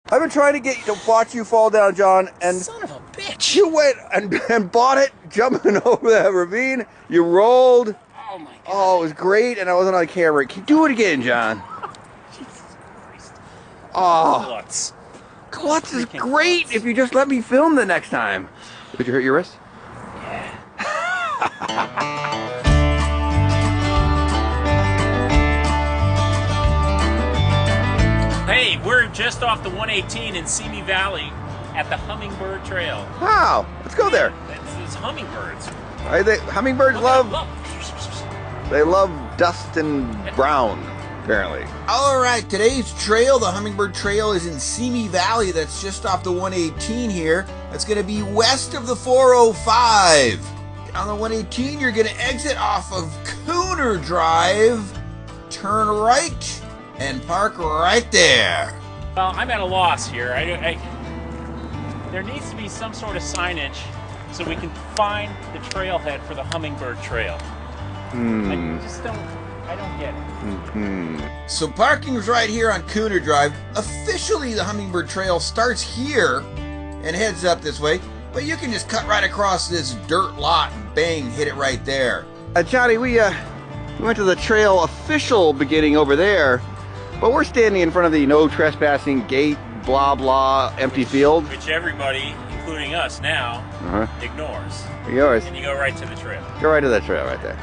I've been trying to get you to watch you fall down, John, and son of a bitch. You went and bought it, jumping over that ravine. You rolled. Oh my god. Oh, it was great, and I wasn't on camera. Can you do it again, John? Jesus Christ. Oh, Klutz. is great Klutz. if you just let me film the next time. Did you hurt your wrist? Yeah. Hey, we're just off the 118 in Simi Valley at the Hummingbird Trail. Wow, let's go there. It's hummingbirds. Hummingbirds love dust and brown, apparently. All right, today's trail, the Hummingbird Trail, is in Simi Valley. That's just off the 118 here. That's going to be west of the 405. On the 118, you're going to exit off of Cooner Drive, turn right, and park right there. Well, I'm at a loss here. There needs to be some sort of signage so we can find the trailhead for the Hummingbird Trail. I don't get it. So parking's right here on Cooner Drive. Officially, the Hummingbird Trail starts here and heads up this way, but you can just cut right across this dirt lot and bang, hit it right there. Johnny, we went to the trail official beginning over there, but we're standing in front of the no trespassing gate, blah blah, empty field. Which everybody, including us now, ignores. Yours. And you go right to the trail. Go right to that trail right there.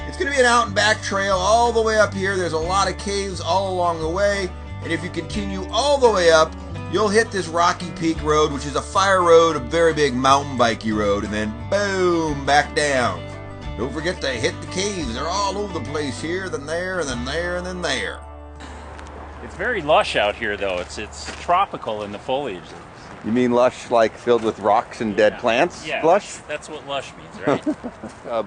It's going to be an out and back trail all the way up here. There's a lot of caves all along the way, and if you continue all the way up, you'll hit this Rocky Peak Road, which is a fire road, a very big mountain bikey road, and then boom, back down. Don't forget to hit the caves. They're all over the place here, then there, and then there, and then there. It's very lush out here, though. It's tropical in the foliage. You mean lush, like filled with rocks and dead plants? Yeah, lush? That's what lush means, right?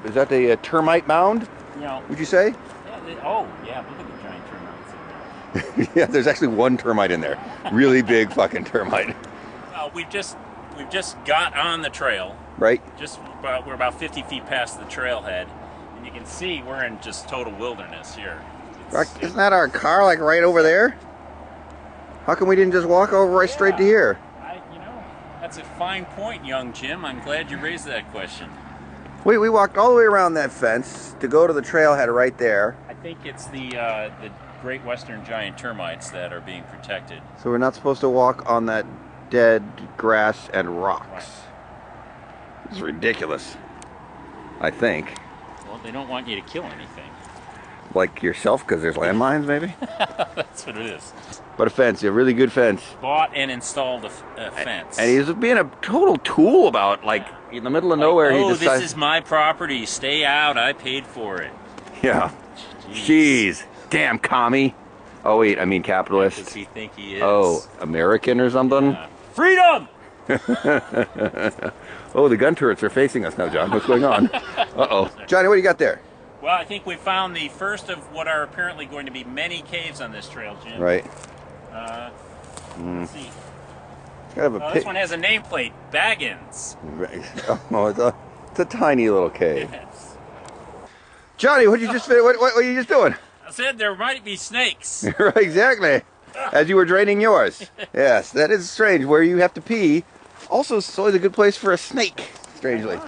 Is that a termite mound? No. Would you say? Yeah, yeah, look at the giant termites in there. Yeah, there's actually one termite in there. Really big fucking termite. We've just got on the trail. Right. We're about 50 feet past the trailhead, and you can see we're in just total wilderness here. Isn't that our car, like right over there? How come we didn't just walk over right straight to here? That's a fine point, young Jim. I'm glad you raised that question. We walked all the way around that fence to go to the trailhead right there. I think it's the Great Western Giant Termites that are being protected. So we're not supposed to walk on that dead grass and rocks. Right. It's ridiculous, I think. Well, they don't want you to kill anything. Like yourself, because there's landmines, maybe? That's what it is. But a fence, a really good fence. Bought and installed a fence. And he's being a total tool about, like, in the middle of nowhere. Oh, this is my property. Stay out. I paid for it. Yeah. Jeez. Damn commie. Oh, wait, I mean capitalist. What does he think he is? Oh, American or something? Yeah. Freedom! Oh, the gun turrets are facing us now, John. What's going on? Uh-oh. Johnny, what do you got there? Well, I think we found the first of what are apparently going to be many caves on this trail, Jim. Right. Let's see. This one has a nameplate, Baggins. Oh, it's a tiny little cave. Yes. Johnny, what were you just doing? I said there might be snakes. Right, exactly. As you were draining yours. Yes, that is strange. Where you have to pee. Also, it's always a good place for a snake, strangely.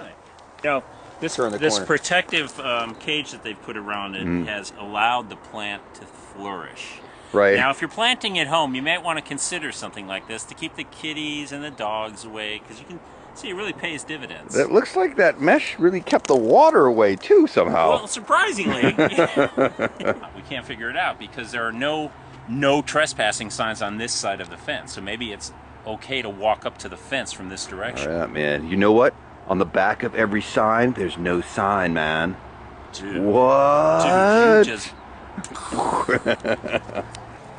This protective cage that they've put around it has allowed the plant to flourish. Right. Now, if you're planting at home, you might want to consider something like this to keep the kitties and the dogs away, because you can see it really pays dividends. It looks like that mesh really kept the water away, too, somehow. Well, surprisingly, we can't figure it out because there are no trespassing signs on this side of the fence. So maybe it's okay to walk up to the fence from this direction. All right, man. You know what? On the back of every sign, there's no sign, man. Dude. What? Dude, you just...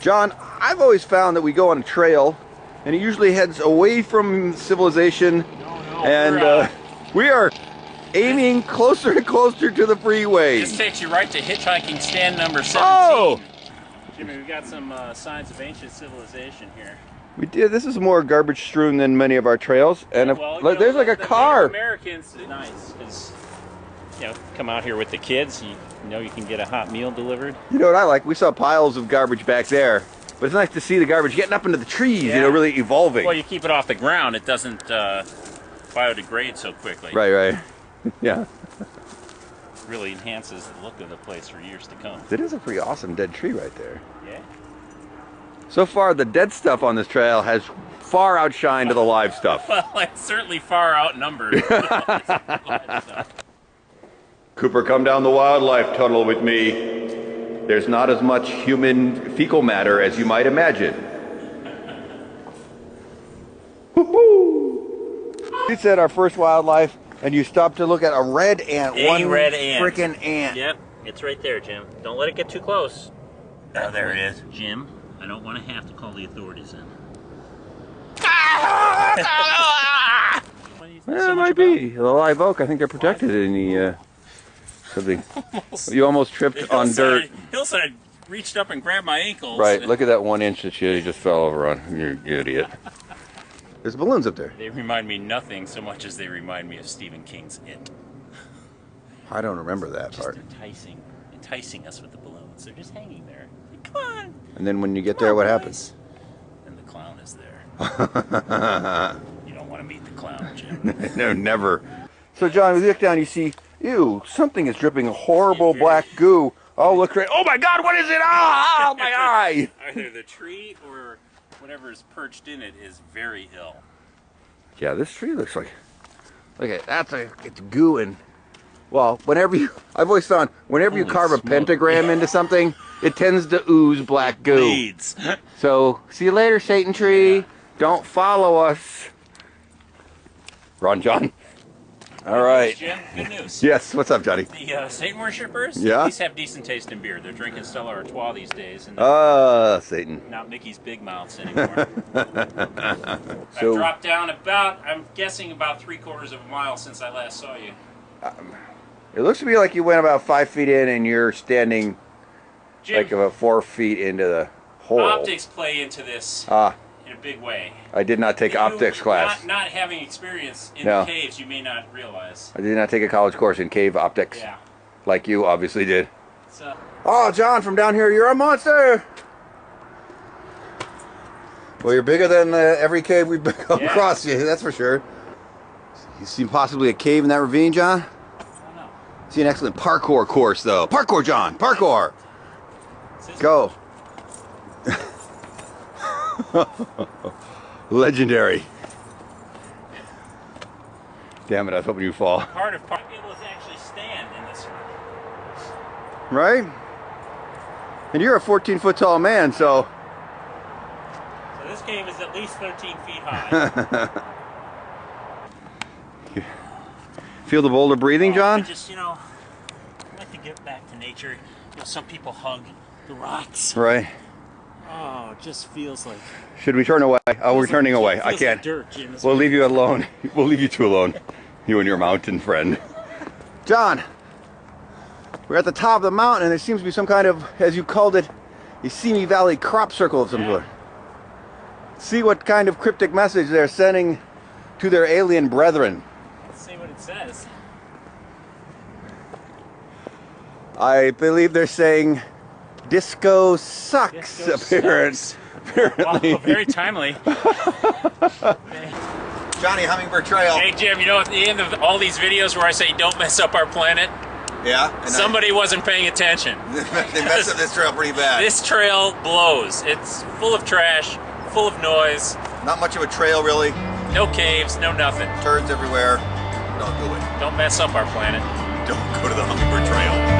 John, I've always found that we go on a trail, and it usually heads away from civilization, we are aiming closer and closer to the freeway. This takes you right to hitchhiking stand number 17. Oh! Jimmy, we've got some signs of ancient civilization here. We did. This is more garbage strewn than many of our trails, and there's like a car. Americans, nice, because come out here with the kids. You know you can get a hot meal delivered. You know what I like? We saw piles of garbage back there. But it's nice to see the garbage getting up into the trees, Yeah. you know, really evolving. Well, you keep it off the ground, it doesn't biodegrade so quickly. Right, right. Yeah. Really enhances the look of the place for years to come. It is a pretty awesome dead tree right there. Yeah. So far, the dead stuff on this trail has far outshined the live stuff. Well, it's certainly far outnumbered. Cooper, come down the wildlife tunnel with me. There's not as much human fecal matter as you might imagine. We said our first wildlife, and you stopped to look at a red ant. A red ant. Freaking ant. Yep, it's right there, Jim. Don't let it get too close. Oh, there it is. Jim, I don't want to have to call the authorities in. Yeah, it might be. The live oak, I think they're protected in the something. You almost tripped on dirt. Hillside reached up and grabbed my ankles. Right, look at that 1 inch that you just fell over on. You're an idiot. There's balloons up there. They remind me nothing so much as they remind me of Stephen King's It. I don't remember that Just part. enticing us with the balloons. They're just hanging there. Like, come on. And then when you get there, what happens? And the clown is there. You don't want to meet the clown, Jim. No, never. So, John, we look down, you see, ew, something is dripping horrible black goo. Oh, look right. Oh my God, what is it? Ah, my eye! Either the tree or whatever is perched in it is very ill. Yeah, this tree looks like. Look at it's goo and. Well, I've always found whenever you Holy carve a smoke. pentagram into something, it tends to ooze black goo. Bleeds. So, see you later, Satan tree. Yeah. Don't follow us. Run, John. All right. Jim, good news. Yes, what's up, Johnny? The Satan worshippers, Yeah? at least have decent taste in beer. They're drinking Stella Artois these days, and Satan. not Mickey's Big Mouths anymore. So- I dropped down I'm guessing about 3/4 of a mile since I last saw you. It looks to me like you went about 5 feet in and you're standing Jim, like about 4 feet into the hole. optics play into this Ah, in a big way. I did not take You, optics class. Not having experience in No. the caves, you may not realize. I did not take a college course in cave optics. Yeah. Like you obviously did. So, Oh, John, from down here, you're a monster! Well, you're bigger than every cave we've come Yeah. across, you, that's for sure. You see possibly a cave in that ravine, John? I don't know. See an excellent parkour course, though. Parkour, John, parkour! Is this- Go. Legendary. Damn it, I was hoping you'd fall. Part of people is actually stand in this one. Right? And you're a 14-foot tall man, so... So this cave is at least 13 feet high. Feel the boulder breathing, I John? just, I like to get back to nature. Some people hug the rocks. Right. Oh, it just feels like... Should we turn away? Oh, we're feels turning like- away. I feels can't. Like dirt, Jim. We'll leave you alone. We'll leave you two alone. You and your mountain friend. John, we're at the top of the mountain and there seems to be some kind of, as you called it, a Simi Valley crop circle of some sort. See what kind of cryptic message they're sending to their alien brethren. Let's see what it says. I believe they're saying disco sucks, Disco sucks. apparently. Wow, very timely. Johnny, Hummingbird Trail. Hey, Jim, at the end of all these videos where I say don't mess up our planet, Yeah? somebody wasn't paying attention. They messed up this trail pretty bad. This trail blows. It's full of trash, full of noise, Not much of a trail, really. no caves, no nothing. Turns everywhere. Don't do it. Don't mess up our planet. Don't go to the Hummingbird Trail.